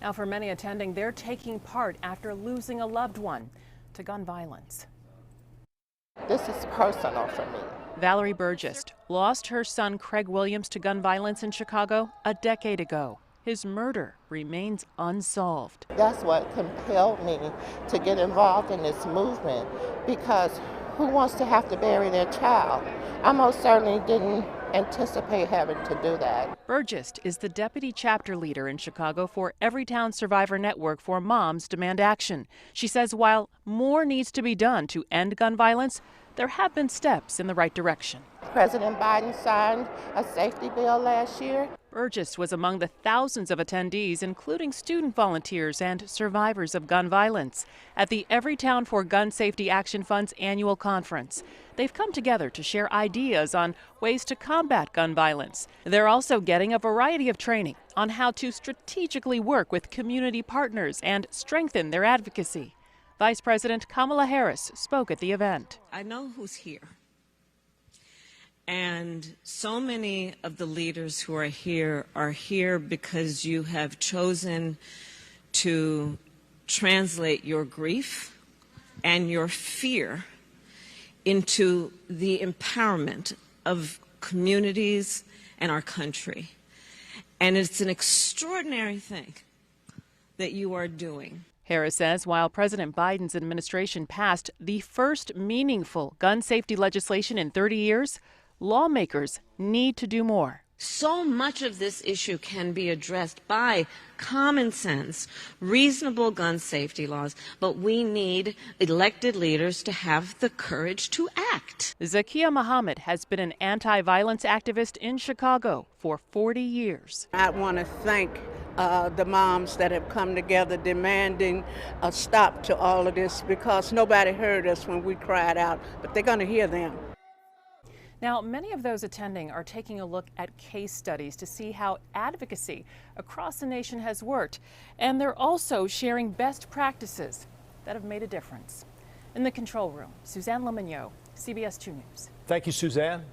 Now, for many attending, they're taking part after losing a loved one to gun violence. This is personal for me. Valerie Burgess lost her son Craig Williams to gun violence in Chicago a decade ago. His murder remains unsolved. That's what compelled me to get involved in this movement, because who wants to have to bury their child? I most certainly didn't anticipate having to do that. Burgess is the deputy chapter leader in Chicago for Everytown Survivor Network for Moms Demand Action. She says while more needs to be done to end gun violence, there have been steps in the right direction. President Biden signed a safety bill last year. Burgess was among the thousands of attendees, including student volunteers and survivors of gun violence, at the Everytown for Gun Safety Action Fund's annual conference. They've come together to share ideas on ways to combat gun violence. They're also getting a variety of training on how to strategically work with community partners and strengthen their advocacy. Vice President Kamala Harris spoke at the event. I know who's here. And so many of the leaders who are here because you have chosen to translate your grief and your fear into the empowerment of communities and our country. And it's an extraordinary thing that you are doing. Harris says while President Biden's administration passed the first meaningful gun safety legislation in 30 years, lawmakers need to do more. So much of this issue can be addressed by common sense, reasonable gun safety laws, but we need elected leaders to have the courage to act. Zakia Muhammad has been an anti-violence activist in Chicago for 40 years. I want to thank the moms that have come together demanding a stop to all of this, because nobody heard us when we cried out, but they're going to hear them. Now, many of those attending are taking a look at case studies to see how advocacy across the nation has worked, and they're also sharing best practices that have made a difference. In the control room, Suzanne Le Mignot, CBS 2 News. Thank you, Suzanne.